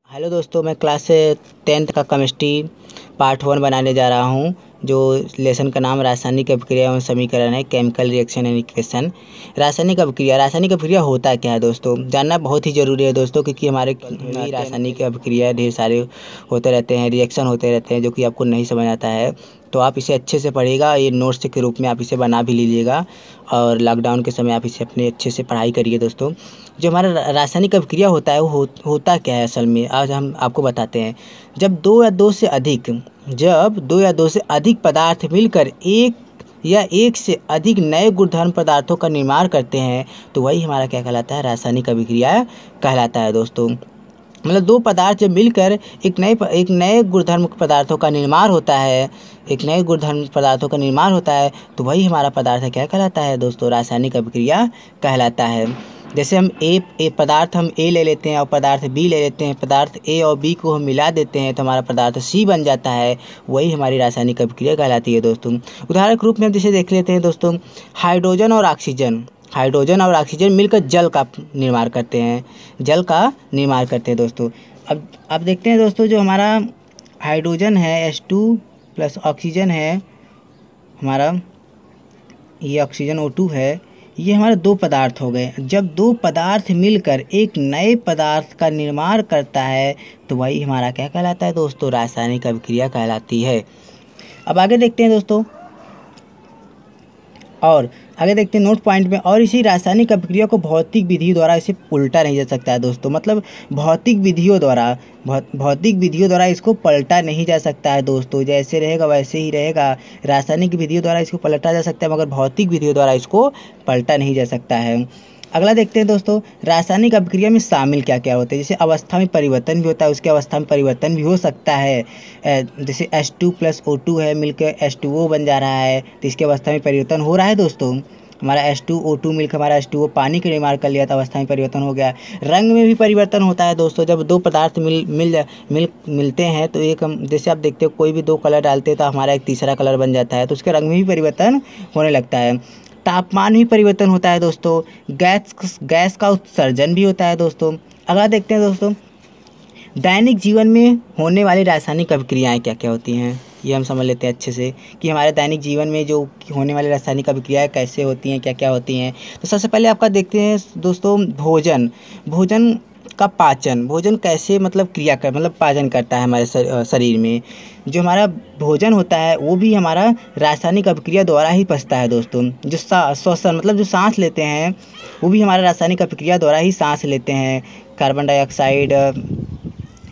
Hello दोस्तों, मैं class 10th का केमिस्ट्री पार्ट 1 बनाने जा रहा हूं। जो लेसन का नाम रासायनिक अभिक्रिया एवं समीकरण है, केमिकल रिएक्शन एंड इक्वेशन। रासायनिक अभिक्रिया होता क्या है दोस्तों, जानना बहुत ही ज़रूरी है दोस्तों, क्योंकि हमारे रासायनिक अभिक्रिया ढेर सारे होते रहते हैं, रिएक्शन होते रहते हैं, जो कि आपको नहीं समझ आता है। तो आप इसे अच्छे से पढ़िएगा, ये नोट्स के रूप में आप इसे बना भी लीजिएगा, और लॉकडाउन के समय आप इसे अपने अच्छे से पढ़ाई करिए दोस्तों। जो हमारा रासायनिक अभिक्रिया होता है वो होता क्या है असल में, आज हम आपको बताते हैं। जब दो या दो से अधिक पदार्थ मिलकर एक से अधिक नए गुणधर्म पदार्थों का निर्माण करते हैं, तो वही हमारा क्या कहलाता है, रासायनिक अभिक्रिया कहलाता है दोस्तों। मतलब दो पदार्थ जब मिलकर एक नए गुणधर्म पदार्थों का निर्माण होता है, तो वही हमारा पदार्थ क्या कहलाता है दोस्तों, रासायनिक अभिक्रिया कहलाता है। जैसे हम पदार्थ हम ए ले लेते हैं और पदार्थ बी ले लेते हैं, पदार्थ ए और बी को हम मिला देते हैं तो हमारा पदार्थ सी बन जाता है, वही हमारी रासायनिक अभिक्रिया कहलाती है दोस्तों। उदाहरण के रूप में हम जैसे देख लेते हैं दोस्तों, हाइड्रोजन और ऑक्सीजन मिलकर जल का निर्माण करते हैं दोस्तों। अब देखते हैं दोस्तों, जो हमारा हाइड्रोजन है H2 प्लस ऑक्सीजन है हमारा, ये ऑक्सीजन O2 है, ये हमारे दो पदार्थ हो गए। जब दो पदार्थ मिलकर एक नए पदार्थ का निर्माण करता है तो वही हमारा क्या कहलाता है दोस्तों, रासायनिक अभिक्रिया कहलाती है। अब आगे देखते हैं दोस्तों, नोट पॉइंट में, और इसी रासायनिक अभिक्रिया को भौतिक विधियों द्वारा इसे उल्टा नहीं जा सकता है दोस्तों। मतलब भौतिक विधियों द्वारा इसको पलटा नहीं जा सकता है दोस्तों। जैसे रहेगा वैसे ही रहेगा। रासायनिक विधियों द्वारा इसको पलटा जा सकता है, मगर भौतिक विधियों द्वारा इसको पलटा नहीं जा सकता है। अगला देखते हैं दोस्तों, रासायनिक अभिक्रिया में शामिल क्या क्या होते हैं। जैसे अवस्था में परिवर्तन भी होता है, उसके अवस्था में परिवर्तन भी हो सकता है। जैसे H2 प्लस O2 है, मिलकर H2O बन जा रहा है, तो इसके अवस्था में परिवर्तन हो रहा है दोस्तों। हमारा H2O2 मिलकर हमारा H2O पानी का निर्माण कर लिया, तो अवस्था में परिवर्तन हो गया। रंग में भी परिवर्तन होता है दोस्तों। जब दो पदार्थ मिलते हैं तो जैसे आप देखते हो, कोई भी दो कलर डालते हैं तो हमारा एक तीसरा कलर बन जाता है, तो उसके रंग में भी परिवर्तन होने लगता है। तापमान भी परिवर्तन होता है दोस्तों। गैस का उत्सर्जन भी होता है दोस्तों। अगला देखते हैं दोस्तों, दैनिक जीवन में होने वाली रासायनिक अभिक्रियाएं क्या क्या होती हैं, ये हम समझ लेते हैं अच्छे से, कि हमारे दैनिक जीवन में जो होने वाली रासायनिक अभिक्रियाएं कैसे होती हैं, क्या क्या होती हैं। तो सबसे पहले आपका देखते हैं दोस्तों, भोजन का पाचन। भोजन कैसे पाचन करता है हमारे शरीर में। जो हमारा भोजन होता है वो भी हमारा रासायनिक अभिक्रिया द्वारा ही पचता है दोस्तों। जो श्वसन जो सांस लेते हैं, वो भी हमारा रासायनिक अभिक्रिया द्वारा ही सांस लेते हैं। कार्बन डाइऑक्साइड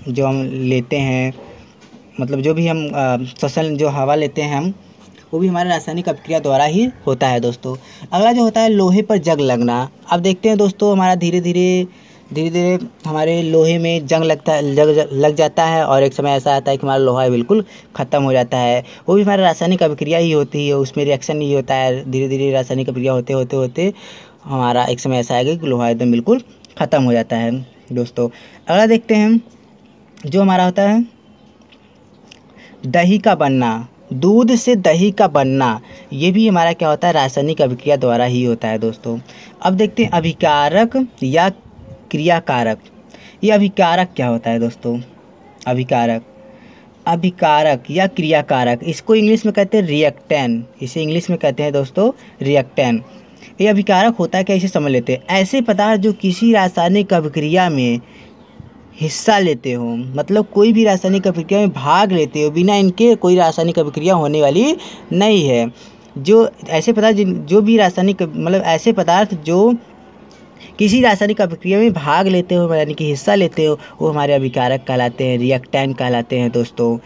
जो हम लेते हैं, जो भी हम श्वसन जो हवा लेते हैं हम, वो भी हमारे रासायनिक अभिक्रिया द्वारा ही होता है दोस्तों। अगला जो होता है, लोहे पर जंग लगना। अब देखते हैं दोस्तों, हमारा धीरे धीरे हमारे लोहे में जंग लग जाता है, और एक समय ऐसा आता है कि हमारा लोहा बिल्कुल ख़त्म हो जाता है। वो भी हमारा रासायनिक अभिक्रिया ही होती है, उसमें रिएक्शन ही होता है। धीरे धीरे रासायनिक अभिक्रिया होते हमारा एक समय ऐसा आएगा कि लोहा एकदम बिल्कुल ख़त्म हो जाता है दोस्तों। अगला देखते हैं, जो हमारा होता है दही का बनना, दूध से दही का बनना, ये भी हमारा क्या होता है, रासायनिक अभिक्रिया द्वारा ही होता है दोस्तों। अब देखते हैं अभिकारक या क्रियाकारक। ये अभिकारक क्या होता है दोस्तों, अभिकारक या क्रियाकारक, इसको इंग्लिश में कहते हैं रिएक्टेंट। इसे इंग्लिश में कहते हैं दोस्तों रिएक्टेंट। ये अभिकारक होता है क्या, इसे समझ लेते हैं। ऐसे पदार्थ जो किसी रासायनिक अभिक्रिया में हिस्सा लेते हो, कोई भी रासायनिक अभिक्रिया में भाग लेते हो, बिना इनके कोई रासायनिक अभिक्रिया होने वाली नहीं है। जो ऐसे पदार्थ ऐसे पदार्थ जो किसी रासायनिक अभिक्रिया में भाग लेते हो, यानी कि हिस्सा लेते हो, वो हमारे अभिकारक कहलाते हैं, रिएक्टेंट कहलाते हैं दोस्तों।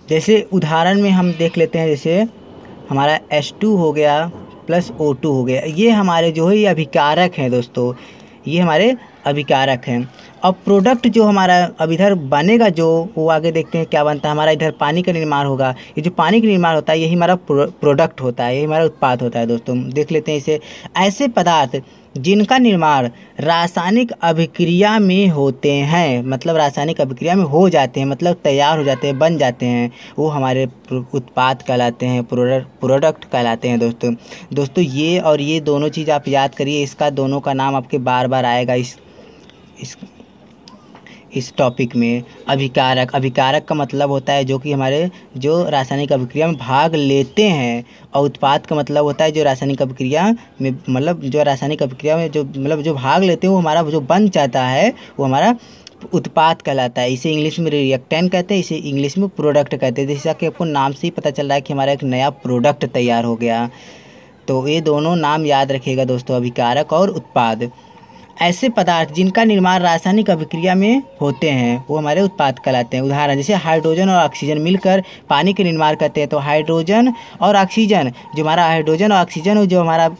जैसे उदाहरण में हम देख लेते हैं, जैसे हमारा H2 हो गया प्लस O2 हो गया, ये हमारे जो है ये अभिकारक हैं दोस्तों, ये हमारे अभिकारक हैं। अब प्रोडक्ट जो हमारा अब इधर बनेगा, जो वो आगे देखते हैं क्या बनता है। हमारा इधर पानी का निर्माण होगा, ये जो पानी का निर्माण होता है यही हमारा प्रोडक्ट होता है, यही हमारा उत्पाद होता है दोस्तों। देख लेते हैं इसे, ऐसे पदार्थ जिनका निर्माण रासायनिक अभिक्रिया में होते हैं, रासायनिक अभिक्रिया में हो जाते हैं, तैयार हो जाते हैं, बन जाते हैं, वो हमारे उत्पाद कहलाते हैं, प्रोडक्ट कहलाते हैं दोस्तों। ये दोनों चीज़ आप याद करिए, इसका दोनों का नाम आपके बार बार आएगा। इस टॉपिक में। अभिकारक, अभिकारक का मतलब होता है जो कि हमारे जो रासायनिक अभिक्रिया में भाग लेते हैं, और उत्पाद का मतलब होता है जो रासायनिक अभिक्रिया में मतलब जो रासायनिक अभिक्रिया में जो मतलब जो भाग लेते हैं वो हमारा जो बन जाता है वो हमारा उत्पाद कहलाता है। इसे इंग्लिश में रिएक्टेंट कहते हैं, इसे इंग्लिश में प्रोडक्ट कहते हैं। जैसा कि आपको नाम से ही पता चल रहा है कि हमारा एक नया प्रोडक्ट तैयार हो गया। तो ये दोनों नाम याद रखिएगा दोस्तों, अभिकारक और उत्पाद। ऐसे पदार्थ जिनका निर्माण रासायनिक अभिक्रिया में होते हैं वो हमारे उत्पाद कहलाते हैं। उदाहरण जैसे हाइड्रोजन और ऑक्सीजन मिलकर पानी के निर्माण करते हैं, तो हाइड्रोजन और ऑक्सीजन, जो हमारा हाइड्रोजन और ऑक्सीजन जो हमारा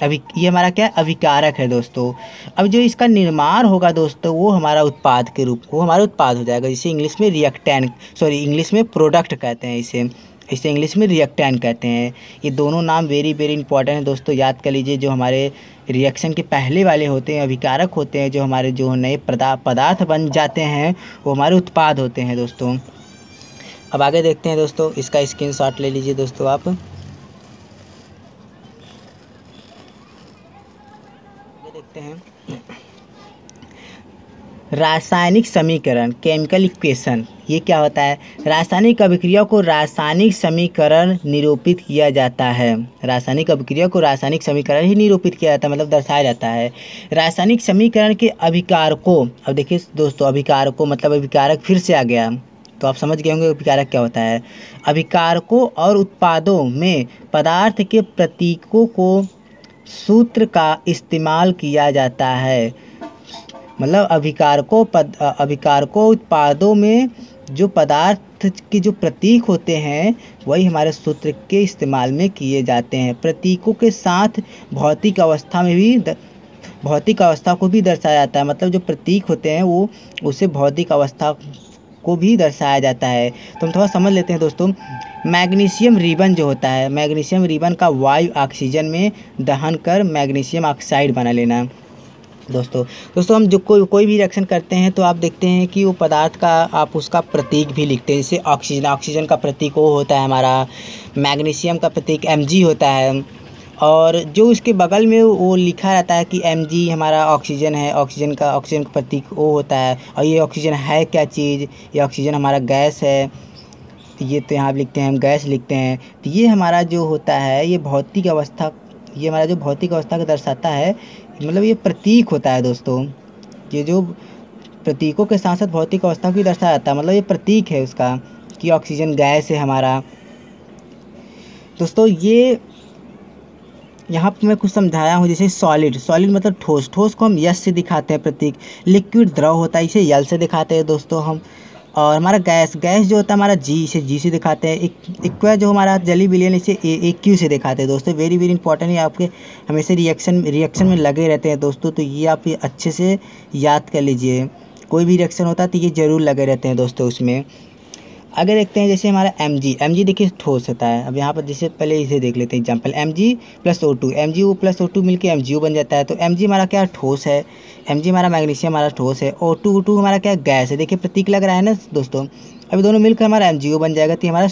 अभी ये हमारा क्या अभिकारक है दोस्तों। अब जो इसका निर्माण होगा दोस्तों वो हमारा उत्पाद के रूप वो हमारा उत्पाद हो जाएगा, जिसे इंग्लिश में इंग्लिश में प्रोडक्ट कहते हैं। इसे इंग्लिश में रिएक्टेंट कहते हैं। ये दोनों नाम वेरी वेरी इंपॉर्टेंट है दोस्तों, याद कर लीजिए। जो हमारे रिएक्शन के पहले वाले होते हैं अभिकारक होते हैं, जो हमारे जो नए पदार्थ बन जाते हैं वो हमारे उत्पाद होते हैं दोस्तों। अब आगे देखते हैं दोस्तों, इसका स्क्रीनशॉट ले लीजिए दोस्तों आप। देखते हैं रासायनिक समीकरण, केमिकल इक्वेशन। ये क्या होता है? रासायनिक अभिक्रिया को रासायनिक समीकरण निरूपित किया जाता है। रासायनिक अभिक्रिया को रासायनिक समीकरण ही निरूपित किया जाता है, मतलब दर्शाया जाता है। रासायनिक समीकरण के अभिकारकों, अब देखिए दोस्तों, अभिकारकों मतलब अभिकारक फिर से आ गया, तो आप समझ गए होंगे अभिकारक क्या होता है। अभिकारकों और उत्पादों में पदार्थ के प्रतीकों को सूत्र का इस्तेमाल किया जाता है। मतलब अभिकारकों उत्पादों में जो पदार्थ के जो प्रतीक होते हैं वही हमारे सूत्र के इस्तेमाल में किए जाते हैं। प्रतीकों के साथ भौतिक अवस्था को भी दर्शाया जाता है। मतलब जो प्रतीक होते हैं वो उससे भौतिक अवस्था को भी दर्शाया जाता है। तो हम थोड़ा समझ लेते हैं दोस्तों। मैग्नीशियम रिबन जो होता है, मैग्नीशियम रिबन का वायु ऑक्सीजन में दहन कर मैग्नीशियम ऑक्साइड बना लेना। दोस्तों हम जो कोई भी रिएक्शन करते हैं तो आप देखते हैं कि वो पदार्थ का आप उसका प्रतीक भी लिखते हैं। जैसे ऑक्सीजन का प्रतीक वो होता है हमारा, मैग्नीशियम का प्रतीक Mg होता है, और जो उसके बगल में वो लिखा रहता है कि Mg हमारा ऑक्सीजन है, ऑक्सीजन का प्रतीक वो होता है। और ये ऑक्सीजन है क्या चीज़? ये ऑक्सीजन हमारा गैस है, ये तो यहाँ लिखते हैं, हम गैस लिखते हैं। तो ये हमारा जो होता है ये हमारा जो भौतिक अवस्था को दर्शाता है, मतलब ये प्रतीक होता है दोस्तों। ये जो प्रतीकों के साथ साथ भौतिक अवस्था को भी दर्शाया जाता है, मतलब ये प्रतीक है उसका कि ऑक्सीजन गैस है हमारा। दोस्तों ये यहाँ पर मैं कुछ समझाया हूँ। जैसे सॉलिड मतलब ठोस को हम यस से दिखाते हैं प्रतीक। लिक्विड द्रव होता है, इसे यल से दिखाते हैं दोस्तों हम। और हमारा गैस जो होता है हमारा इसे जी से दिखाते हैं। एक्वा जो हमारा जली विलयन, इसे AQ से दिखाते हैं दोस्तों। वेरी वेरी इंपॉर्टेंट है, आपके हमेशा रिएक्शन में लगे रहते हैं दोस्तों, तो ये आप ये अच्छे से याद कर लीजिए। कोई भी रिएक्शन होता है तो ये ज़रूर लगे रहते हैं दोस्तों उसमें। आगे देखते हैं जैसे हमारा Mg देखिए ठोस होता है। अब यहाँ पर जैसे पहले इसे देख लेते हैं example, Mg + O2, Mg + O2 मिलकर MgO बन जाता है। तो Mg हमारा क्या ठोस है, Mg हमारा मैग्नीशियम हमारा ठोस है, O2 हमारा क्या गैस है। देखिए प्रतीक लग रहा है ना दोस्तों। अभी दोनों मिलकर हमारा MgO बन जाएगा, तो हमारा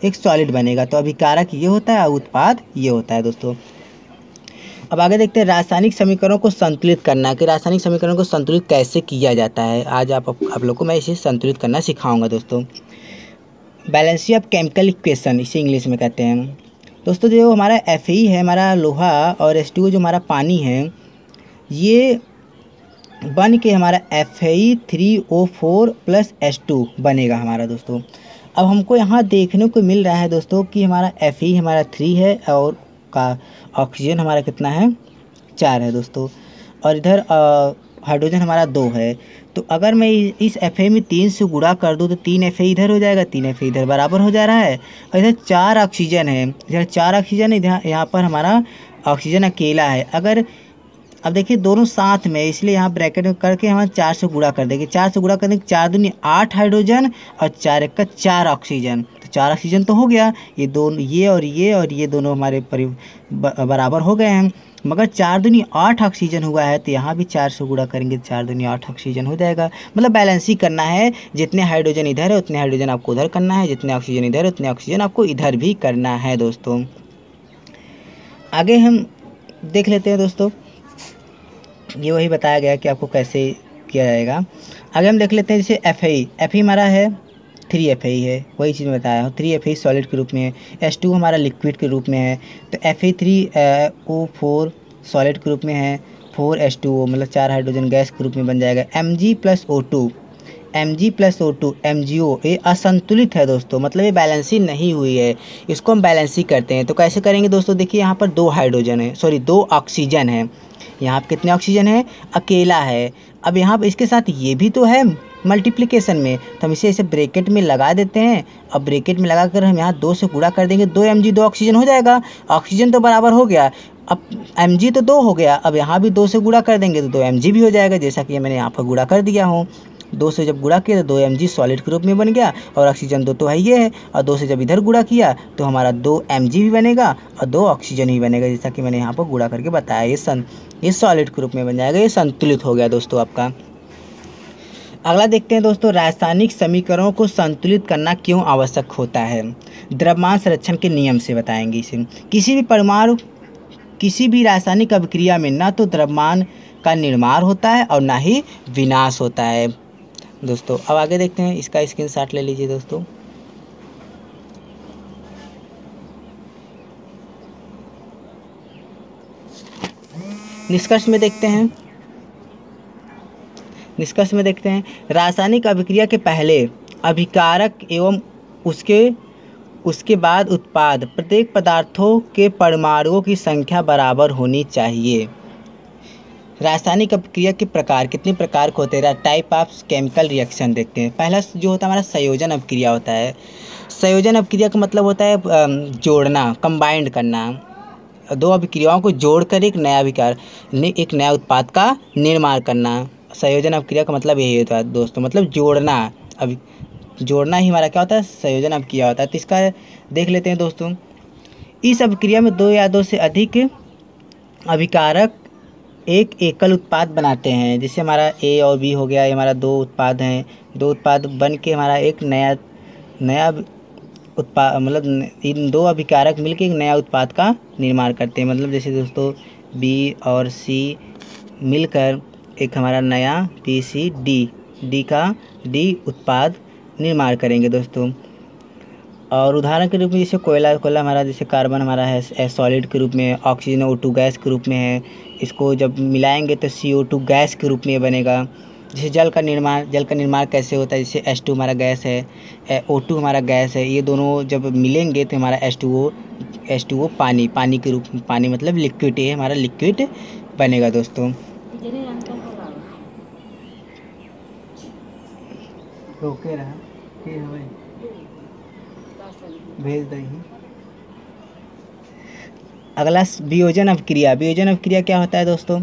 एक सॉलिड बनेगा। तो अभिकारक ये होता है, उत्पाद ये होता है दोस्तों। अब आगे देखते हैं रासायनिक समीकरणों को संतुलित करना, कि रासायनिक समीकरणों को संतुलित कैसे किया जाता है। आज आप लोग को मैं इसे संतुलित करना सिखाऊंगा दोस्तों। बैलेंसी ऑफ केमिकल इक्वेशन इसे इंग्लिश में कहते हैं दोस्तों। जो हमारा Fe है हमारा लोहा, और H2O जो हमारा पानी है, ये बन के हमारा Fe3O4 + H2 बनेगा हमारा दोस्तों। अब हमको यहाँ देखने को मिल रहा है दोस्तों कि हमारा Fe हमारा 3 है और का ऑक्सीजन हमारा कितना है 4 है दोस्तों, और इधर हाइड्रोजन हमारा 2 है। तो अगर मैं इस Fa में 3 से गुणा कर दूँ तो 3 Fa इधर हो जाएगा, 3 Fa इधर बराबर हो जा रहा है। और इधर 4 ऑक्सीजन है, इधर 4 ऑक्सीजन है, इधर यहाँ पर हमारा ऑक्सीजन अकेला है। अब देखिए दोनों साथ में, इसलिए यहाँ ब्रैकेट में करके हम 4 से गुणा कर देंगे। 4 से गुणा कर देंगे, 4 दूनी 8 हाइड्रोजन और 4 एक का 4 ऑक्सीजन। तो 4 ऑक्सीजन तो हो गया, ये दोनों ये दोनों हमारे बराबर हो गए हैं। मगर 4 दूनी 8 ऑक्सीजन हुआ है, तो यहाँ भी 4 से गुणा करेंगे, 4 दूनी 8 ऑक्सीजन हो जाएगा। मतलब बैलेंस ही करना है, जितने हाइड्रोजन इधर है उतने हाइड्रोजन आपको उधर करना है, जितने ऑक्सीजन इधर है उतने ऑक्सीजन आपको इधर भी करना है दोस्तों। आगे हम देख लेते हैं दोस्तों। ये वही बताया गया कि आपको कैसे किया जाएगा। आगे हम देख लेते हैं जैसे एफ हमारा है 3Fe है, वही चीज़ मैं बताया हूँ। 3Fe सॉलिड के रूप में है, H2 हमारा लिक्विड के रूप में है, तो Fe3O4 सॉलिड के रूप में है, 4H2O मतलब 4 हाइड्रोजन गैस के रूप में बन जाएगा। Mg+O2 MgO ये असंतुलित है दोस्तों, मतलब ये बैलेंसिंग नहीं हुई है, इसको हम बैलेंसिंग करते हैं। तो कैसे करेंगे दोस्तों, देखिए यहाँ पर 2 हाइड्रोजन है, सॉरी 2 ऑक्सीजन है, यहाँ पर कितने ऑक्सीजन है, अकेला है। अब यहाँ पर इसके साथ ये भी तो है मल्टीप्लिकेशन में, तो हम इसे ब्रैकेट में लगा देते हैं। अब ब्रैकेट में लगाकर हम यहाँ 2 से गुणा कर देंगे, 2 Mg 2 ऑक्सीजन हो जाएगा, ऑक्सीजन तो बराबर हो गया। अब Mg तो 2 हो गया, अब यहाँ भी 2 से गुणा कर देंगे तो 2 Mg भी हो जाएगा, जैसा कि मैंने यहाँ पर गुणा कर दिया हूँ। 2 से जब गुणा किया तो 2 Mg सॉलिड के रूप में बन गया, और ऑक्सीजन 2 तो है ये है, और 2 से जब इधर गुणा किया तो हमारा 2 Mg भी बनेगा और 2 ऑक्सीजन भी बनेगा, जैसा कि मैंने यहाँ पर गुणा करके बताया। ये सॉलिड के रूप में बन जाएगा, ये संतुलित हो गया दोस्तों आपका। अगला देखते हैं दोस्तों, रासायनिक समीकरणों को संतुलित करना क्यों आवश्यक होता है। द्रव्यमान संरक्षण के नियम से बताएंगे इसे। किसी भी रासायनिक अभिक्रिया में ना तो द्रव्यमान का निर्माण होता है और ना ही विनाश होता है दोस्तों। अब आगे देखते हैं, इसका स्क्रीनशॉट ले लीजिए दोस्तों। निष्कर्ष में देखते हैं रासायनिक अभिक्रिया के पहले अभिकारक एवं उसके बाद उत्पाद प्रत्येक पदार्थों के परमाणुओं की संख्या बराबर होनी चाहिए। रासायनिक अभिक्रिया के प्रकार कितने प्रकार के होते हैं, टाइप ऑफ केमिकल रिएक्शन देखते हैं। पहला जो होता है हमारा संयोजन अभिक्रिया होता है। संयोजन अभिक्रिया का मतलब होता है जोड़ना, कंबाइंड करना, 2 अभिक्रियाओं को जोड़कर एक नया उत्पाद का निर्माण करना। संयोजन अभिक्रिया का मतलब यही होता है दोस्तों, मतलब जोड़ना। अब जोड़ना ही हमारा क्या होता है, संयोजन अभिक्रिया होता है। तो इसका देख लेते हैं दोस्तों। इस अभिक्रिया में 2 या 2 से अधिक अभिकारक एक एकल उत्पाद बनाते हैं। जैसे हमारा A और B हो गया, ये हमारा 2 उत्पाद हैं, 2 उत्पाद बन के हमारा एक नया उत्पाद, मतलब इन 2 अभिकारक मिलकर एक नया उत्पाद का निर्माण करते हैं। मतलब जैसे दोस्तों B और C मिलकर एक हमारा नया PCD का D उत्पाद निर्माण करेंगे दोस्तों। और उदाहरण के रूप में जैसे कोयला हमारा, जैसे कार्बन हमारा है सॉलिड के रूप में, ऑक्सीजन O2 गैस के रूप में है। इसको जब मिलाएंगे तो CO2 गैस के रूप में बनेगा। जैसे जल का निर्माण कैसे होता है, जैसे H2 हमारा गैस है, O2 हमारा गैस है, ये दोनों जब मिलेंगे तो हमारा H2O पानी के रूप में, पानी मतलब लिक्विड, ये हमारा लिक्विड बनेगा दोस्तों। रोके रहा भेज देंगे। अगला वियोजन अभिक्रिया। वियोजन अभिक्रिया क्या होता है दोस्तों,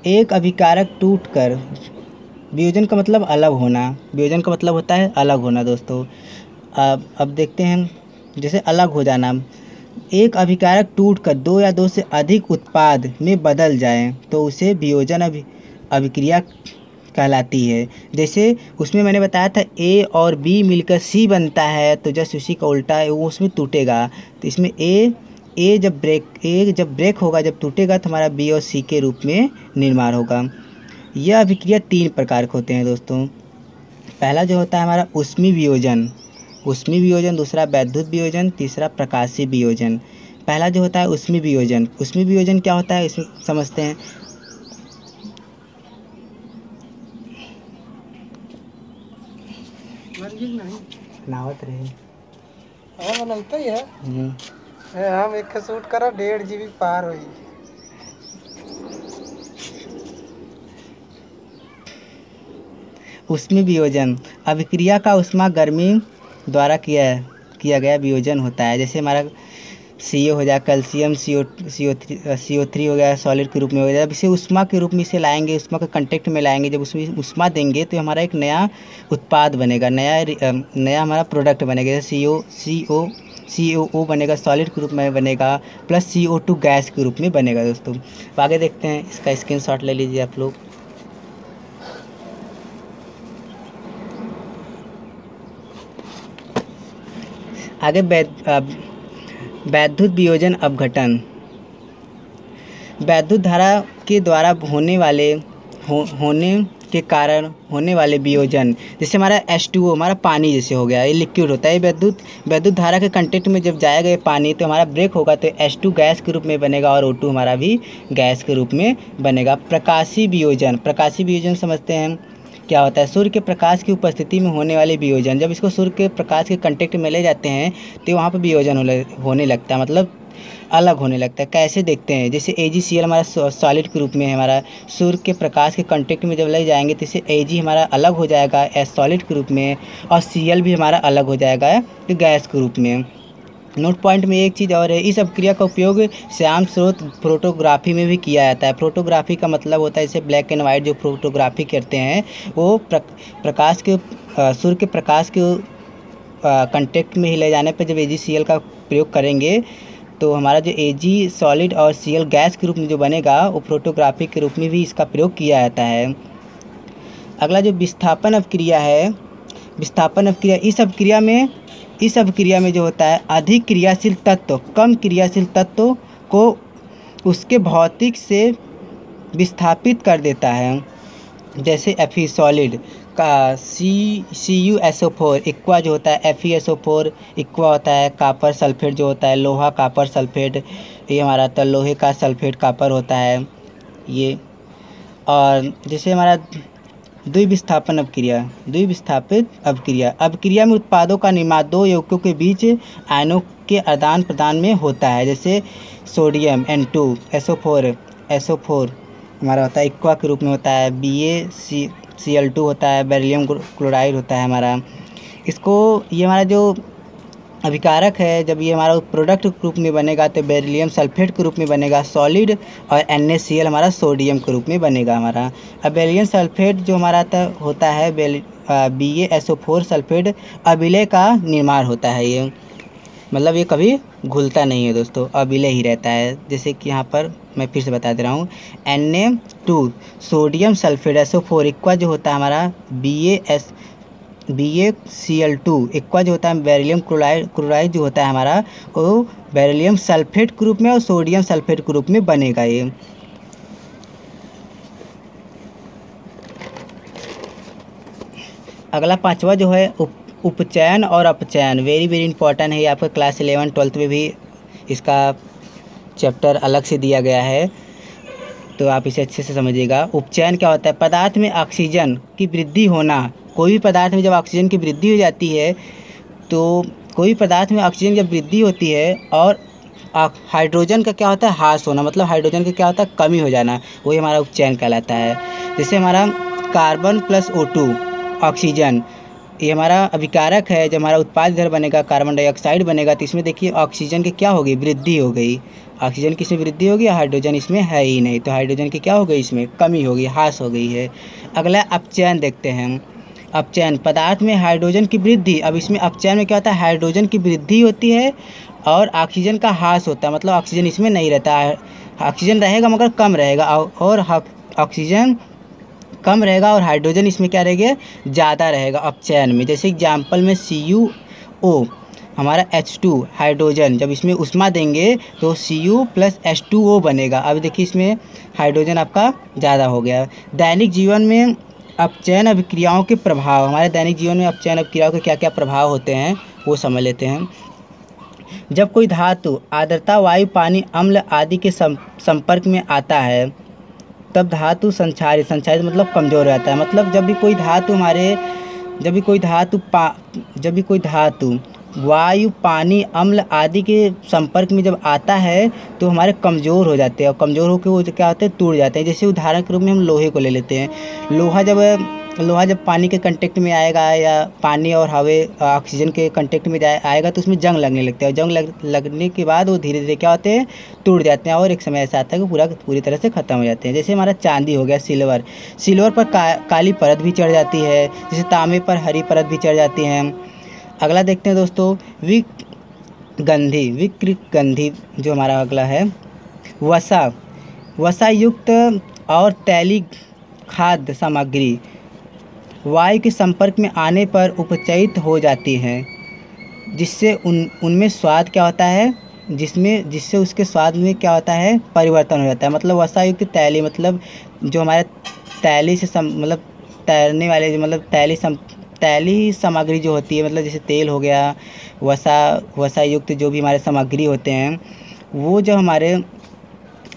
एक अभिकारक टूटकर, वियोजन का मतलब अलग होना, वियोजन का मतलब होता है अलग होना दोस्तों। अब देखते हैं, जैसे अलग हो जाना, एक अभिकारक टूटकर 2 या 2 से अधिक उत्पाद में बदल जाए तो उसे वियोजन अभिक्रिया कहलाती है। जैसे उसमें मैंने बताया था A और B मिलकर C बनता है, तो जस्ट उसी का उल्टा है, वो उसमें टूटेगा। तो इसमें A जब ब्रेक होगा, जब टूटेगा तो हमारा B और C के रूप में निर्माण होगा। यह अभिक्रिया 3 प्रकार के होते हैं दोस्तों। पहला जो होता है हमारा ऊष्मीय वियोजन, दूसरा वैद्युत वियोजन, तीसरा प्रकाशीय वियोजन। पहला जो होता है ऊष्मीय वियोजन क्या होता है, इसमें समझते हैं। नावत रहे बनता ही है। हम एक शूट करा 1.5 GB पार हुई। ऊष्मीय वियोजन अभिक्रिया का ऊष्मा गर्मी द्वारा किया गया वियोजन होता है। जैसे हमारा CO हो जाए, कैल्शियम CO3 हो गया, सॉलिड के रूप में हो गया। जब इसे ऊष्मा के रूप में इसे लाएंगे, ऊष्मा के कंटेक्ट में लाएंगे, जब उसमें ऊष्मा देंगे तो हमारा एक नया उत्पाद बनेगा, नया हमारा प्रोडक्ट बनेगा। जैसे COO बनेगा, सॉलिड के रूप में बनेगा, प्लस CO2 गैस के रूप में बनेगा दोस्तों। तो आगे देखते हैं, इसका स्क्रीनशॉट ले लीजिए आप लोग। आगे वैद्युत वियोजन अपघटन। वैद्युत धारा के द्वारा होने के कारण होने वाले वियोजन, जैसे हमारा H2O हमारा पानी जैसे हो गया, ये लिक्विड होता है, विद्युत धारा के कंटेक्ट में जब जाएगा ये पानी तो हमारा ब्रेक होगा तो H2 गैस के रूप में बनेगा और O2 हमारा भी गैस के रूप में बनेगा। प्रकाशीय वियोजन समझते हैं क्या होता है। सूर्य के प्रकाश की उपस्थिति में होने वाले वियोजन, जब इसको सूर्य के प्रकाश के कंटेक्ट में ले जाते हैं तो वहाँ पर वियोजन होने लगता है, मतलब अलग होने लगता है। कैसे देखते हैं, जैसे AgCl हमारा सॉलिड के रूप में है, हमारा सूर्य के प्रकाश के कांटेक्ट में जब ले जाएंगे तो इससे Ag हमारा अलग हो जाएगा एस सॉलिड के रूप में, और Cl भी हमारा अलग हो जाएगा तो गैस के रूप में। नोट पॉइंट में एक चीज़ और है, इस अभिक्रिया का उपयोग श्याम स्रोत फोटोग्राफी में भी किया जाता है। फोटोग्राफी का मतलब होता है जैसे ब्लैक एंड वाइट जो फोटोग्राफी करते हैं वो प्रकाश के सूर्य के प्रकाश के कंटेक्ट में ही ले जाने पर जब AgCl का प्रयोग करेंगे तो हमारा जो Ag सॉलिड और Cl गैस के रूप में जो बनेगा वो फोटोग्राफी के रूप में भी इसका प्रयोग किया जाता है। अगला जो विस्थापन अभिक्रिया है, विस्थापन अभिक्रिया, इस अभिक्रिया में जो होता है अधिक क्रियाशील तत्व कम क्रियाशील तत्व को उसके भौतिक से विस्थापित कर देता है। जैसे Fe सॉलिड का CuSO4 इक्वा जो होता है, FeSO4 इक्वा होता है कापर सल्फेट जो होता है, लोहा कापर सल्फेट, ये हमारा तो लोहे का सल्फेट कापर होता है ये। और जैसे हमारा द्विविस्थापित अभिक्रिया में उत्पादों का निर्माण दो यौगिकों के बीच आयनों के आदान प्रदान में होता है। जैसे सोडियम N2SO4 हमारा होता है इक्वा के रूप में होता है, BaCl2 होता है, बेरिलियम क्लोराइड होता है हमारा। इसको ये हमारा जो अभिकारक है जब ये हमारा प्रोडक्ट के रूप में बनेगा तो बेरिलियम सल्फेट के रूप में बनेगा सॉलिड, और NaCl हमारा सोडियम के रूप में बनेगा हमारा। अब बेरिलियम सल्फेट जो हमारा होता है BaSO4 सल्फेट अविलय का निर्माण होता है, ये मतलब ये कभी घुलता नहीं है दोस्तों, अविलय ही रहता है। जैसे कि यहाँ पर मैं फिर से बता दे रहा हूँ, Na2 सोडियम सल्फेट SO4 इक्वा जो होता है हमारा BaCl2 इक्वा जो होता है बेरिलियम क्लोराइड जो होता है हमारा वो बेरिलियम सल्फेट के रूप में और सोडियम सल्फेट के रूप में बनेगा ये। अगला पांचवा जो है उपचयन और अपचयन, वेरी इंपॉर्टेंट है, ये आपका क्लास 11-12 में भी इसका चैप्टर अलग से दिया गया है तो आप इसे अच्छे से समझिएगा। उपचयन क्या होता है, पदार्थ में ऑक्सीजन की वृद्धि होना। कोई भी पदार्थ में जब ऑक्सीजन की वृद्धि हो जाती है तो कोई पदार्थ में ऑक्सीजन जब वृद्धि होती है और हाइड्रोजन का क्या होता है, ह्रास होना, मतलब हाइड्रोजन का क्या होता है, कमी हो जाना, वही हमारा उपचयन कहलाता है। जैसे हमारा कार्बन प्लस O2 ऑक्सीजन, ये हमारा अभिकारक है। जब हमारा उत्पाद इधर बनेगा कार्बन डाइऑक्साइड बनेगा तो इसमें देखिए ऑक्सीजन की क्या होगी, वृद्धि हो गई। ऑक्सीजन की इसमें वृद्धि होगी, हाइड्रोजन इसमें है ही नहीं, तो हाइड्रोजन की क्या हो गई, इसमें कमी होगी, ह्रास हो गई है। अगला अपचयन देखते हैं। अपचयन, पदार्थ में हाइड्रोजन की वृद्धि। अब इसमें अपचयन में क्या होता है, हाइड्रोजन की वृद्धि होती है और ऑक्सीजन का ह्रास होता है, मतलब ऑक्सीजन इसमें नहीं रहता है, ऑक्सीजन रहेगा मगर कम रहेगा, और ऑक्सीजन कम रहेगा और हाइड्रोजन इसमें क्या रहेगा, ज़्यादा रहेगा अपचयन में। जैसे एग्जाम्पल में CuO हमारा H2 हाइड्रोजन, जब इसमें उष्मा देंगे तो Cu प्लस H2O बनेगा। अब देखिए इसमें हाइड्रोजन आपका ज़्यादा हो गया। दैनिक जीवन में अपचयन अभिक्रियाओं के प्रभाव, हमारे दैनिक जीवन में अपचयन अभिक्रियाओं के क्या क्या प्रभाव होते हैं वो समझ लेते हैं। जब कोई धातु आर्द्रता, वायु, पानी, अम्ल आदि के संपर्क में आता है तब धातु संक्षारित मतलब कमज़ोर हो जाता है। मतलब जब भी कोई धातु वायु, पानी, अम्ल आदि के संपर्क में जब आता है तो हमारे कमज़ोर हो जाते हैं, और कमज़ोर होकर वो क्या होते हैं, टूट जाते हैं। जैसे उदाहरण के रूप में हम लोहे को ले लेते हैं। लोहा जब पानी के कांटेक्ट में आएगा या पानी और हवा ऑक्सीजन के कांटेक्ट में आएगा तो उसमें जंग लगने लगता है, जंग लगने के बाद वो धीरे धीरे क्या होते हैं, टूट जाते हैं, और एक समय ऐसा आता है कि पूरी तरह से ख़त्म हो जाते हैं। जैसे हमारा चांदी हो गया, सिल्वर पर काली परत भी चढ़ जाती है, जैसे तांबे पर हरी परत भी चढ़ जाती है। अगला देखते हैं दोस्तों, विकृगंधी जो हमारा अगला है, वसा युक्त और तैलीय खाद्य सामग्री वायु के संपर्क में आने पर उपचयित हो जाती हैं, जिससे उनमें स्वाद क्या होता है, जिससे उसके स्वाद में क्या होता है, परिवर्तन हो जाता है। मतलब वसा युक्त तैलीय मतलब जो हमारे तैलीय से मतलब तैरने वाले मतलब तैलीय सामग्री जो होती है, मतलब जैसे तेल हो गया, वसा युक्त जो भी हमारे सामग्री होते हैं, वो जब हमारे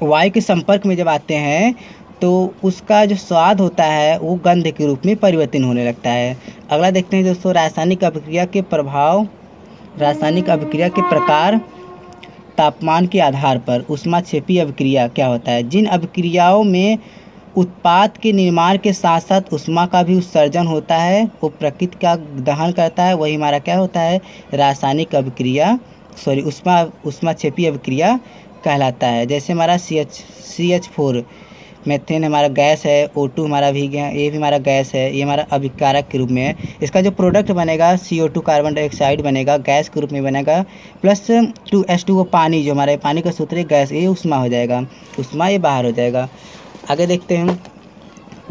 वायु के संपर्क में जब आते हैं तो उसका जो स्वाद होता है वो गंध के रूप में परिवर्तन होने लगता है। अगला देखते हैं दोस्तों, रासायनिक अभिक्रिया के प्रभाव। रासायनिक अभिक्रिया के प्रकार। तापमान के आधार पर ऊष्माक्षेपी अभिक्रिया क्या होता है? जिन अभिक्रियाओं में उत्पाद के निर्माण के साथ साथ ऊष्मा का भी उत्सर्जन होता है, वो प्रकृति का दहन करता है, वही हमारा क्या होता है? रासायनिक अभिक्रिया ऊष्माक्षेपी अभिक्रिया कहलाता है। जैसे हमारा CH4 मेथेन हमारा गैस है, O2 हमारा भी ये भी हमारा गैस है, ये हमारा अभिकारक के रूप में है। इसका जो प्रोडक्ट बनेगा CO2 कार्बन डाइऑक्साइड बनेगा, गैस के रूप में बनेगा, प्लस 2H2O पानी, जो हमारे पानी का सूत्र है गैस, ये ऊष्मा हो जाएगा, ऊष्मा ये बाहर हो जाएगा। आगे देखते हैं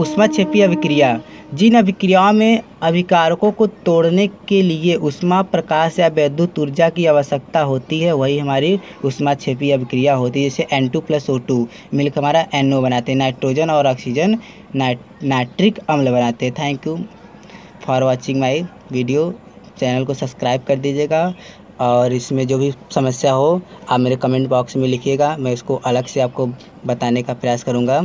ऊष्माक्षेपी अभिक्रिया। जिन अभिक्रियाओं में अभिकारकों को तोड़ने के लिए ऊष्मा, प्रकाश या विद्युत ऊर्जा की आवश्यकता होती है, वही हमारी ऊष्माक्षेपी अभिक्रिया होती है। जैसे N2+O2 मिलकर हमारा NO बनाते हैं, नाइट्रोजन और ऑक्सीजन नाइट्रिक अम्ल बनाते हैं। Thank you for watching my video. Channel को सब्सक्राइब कर दीजिएगा और इसमें जो भी समस्या हो आप मेरे कमेंट बॉक्स में लिखिएगा, मैं इसको अलग से आपको बताने का प्रयास करूँगा।